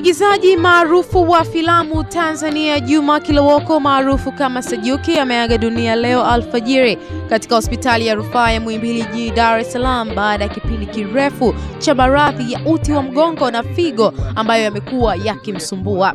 Mwigizaji maarufu wa filamu Tanzania Juma Kilowoko maarufu kama Sajuki ameaga dunia leo alfajiri katika hospitali ya rufaa ya Muhimbili jijini Dar es Salaam baada ya kipindi kirefu cha maradhi ya uti wa mgongo na figo ambayo yamekuwa yakimsumbua.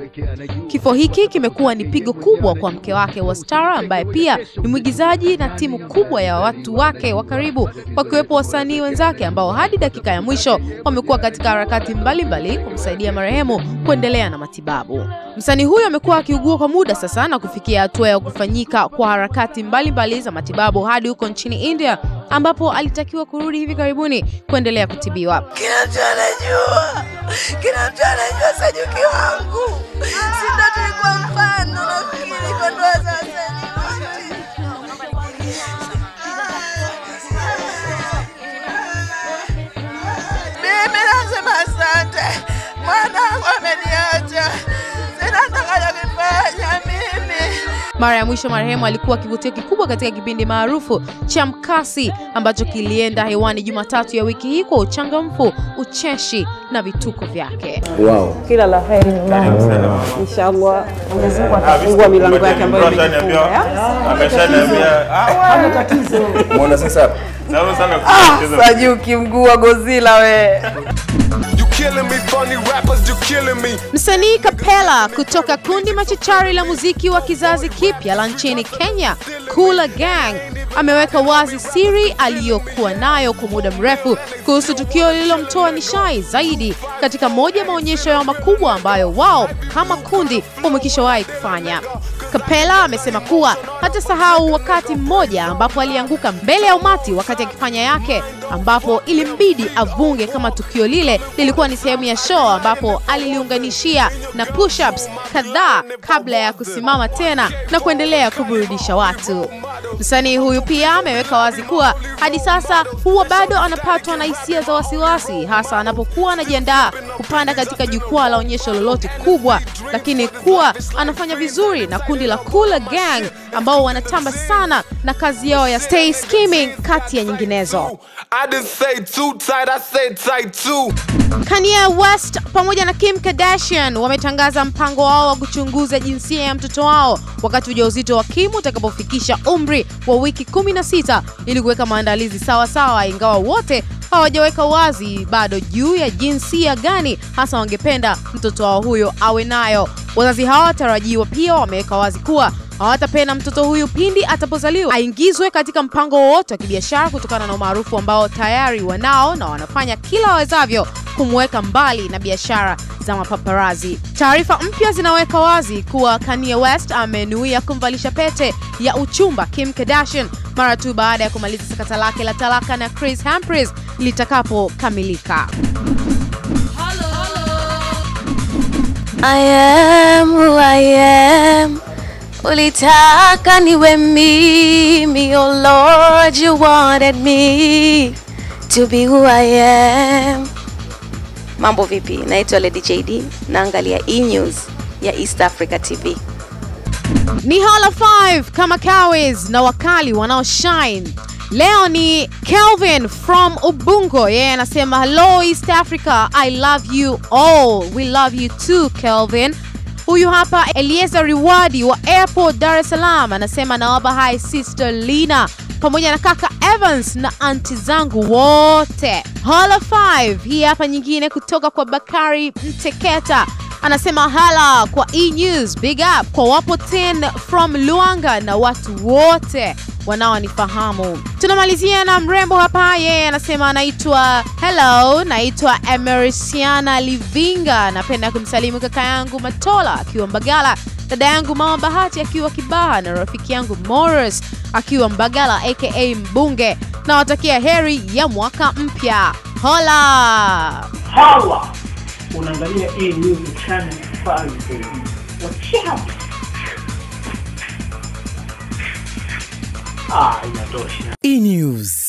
Kifo hiki kimekuwa ni pigo kubwa kwa mke wake Wastara ambaye pia ni mwigizaji na timu kubwa ya watu wake wa karibu, wakiwepo wasanii wenzake ambao hadi dakika ya mwisho wamekuwa katika harakati mbalimbali kumsaidia marehemu kuendelea na matibabu. Msanii huyo amekuwa akiugua kwa muda sasa na kufikia hatua ya kufanyika kwa harakati mbalimbali za matibabu hadi huko nchini India ambapo alitakiwa kurudi hivi karibuni kuendelea kutibiwa. Kila mtu anajua Sajuki wangu. Sisi tulikuwa mfano nafikiri kwa ndoa za wasanii wote. Mimi nasema asante. Mwanangu ameniacha. Sina nitakachokifanya mimi. Mara ya mwisho marehemu alikuwa kivutio kikubwa katika kipindi maarufu cha Mkasi ambacho kilienda hewani Jumatatu ya wiki hii kwa uchangamfu, ucheshi na vituko vyake. Wow. Kila la heri mama. Inshallah Mwenyezi Mungu atafungua milango yake ambayo imefunga. Ameshaniambia hana tatizo. Muona sasa. Sajuki mguu wa Godzilla we. Msanii Kapela kutoka kundi machachari la muziki wa kizazi kipya la nchini Kenya, Kula Gang, ameweka wazi siri aliyokuwa nayo kwa muda mrefu kuhusu tukio lililomtoa nishai zaidi katika moja ya maonyesho yao makubwa ambayo wao kama kundi wamekishawahi kufanya. Kapela amesema kuwa hatasahau wakati mmoja ambapo alianguka mbele ya umati wakati akifanya yake, ambapo ilimbidi avunge kama tukio lile lilikuwa ni sehemu ya show ambapo aliliunganishia na push-ups kadhaa kabla ya kusimama tena na kuendelea kuburudisha watu. Msanii huyu pia ameweka wazi kuwa hadi sasa huwa bado anapatwa na hisia za wasiwasi hasa anapokuwa anajiandaa kupanda katika jukwaa la onyesho lolote kubwa, lakini kuwa anafanya vizuri na kundi la Kula Gang ambao wanatamba sana na kazi yao ya Stay Skimming kati ya nyinginezo. Kanye West pamoja na Kim Kardashian wametangaza mpango wao wa kuchunguza jinsia ya mtoto wao wakati ujauzito wa Kim utakapofikisha umri wa wiki 16 ili kuweka maandalizi sawa, ingawa wote hawajaweka wazi bado juu ya jinsia gani hasa wangependa mtoto wao huyo awe nayo. Wazazi hawa tarajiwa pia wameweka wazi kuwa hawatapenda mtoto huyu pindi atapozaliwa aingizwe katika mpango wowote wa kibiashara kutokana na umaarufu ambao tayari wanao, na wanafanya kila wawezavyo kumweka mbali na biashara za mapaparazi. Taarifa mpya zinaweka wazi kuwa Kanye West amenuia kumvalisha pete ya uchumba Kim Kardashian mara tu baada ya kumaliza sakata lake la talaka na Kris Humphries litakapokamilika. I am who I am. Ulitaka niwe mimi, oh Lord, you wanted me to be who I am. Mambo vipi? Naitwa Lady JD, naangalia E-News ya East Africa TV. Ni Hala 5 kama Kawes na wakali wanao shine. Leo ni Kelvin from Ubungo. Yeye anasema hello East Africa, I love you all. We love you too Kelvin. Huyu hapa Eliezer Riwadi wa Airport Dar es Salaam anasema nawapa hi sister Lina pamoja na kaka Evans na aunti zangu wote. Hala 5 hii hapa nyingine kutoka kwa Bakari Mteketa. Anasema hala kwa E-News, big up kwa wapo 10 from Luanga na watu wote wanaonifahamu. Tunamalizia na mrembo hapa, yeye anasema anaitwa hello, naitwa Emericiana Livinga. Napenda kumsalimu kaka yangu Matola akiwa Mbagala, dada yangu Mama Bahati akiwa Kibaha na rafiki yangu Morris akiwa Mbagala aka Mbunge. Na watakia heri ya mwaka mpya. Hola! Hola! Unaangalia E-News channel 5. Watch out! Inatosha. E-News.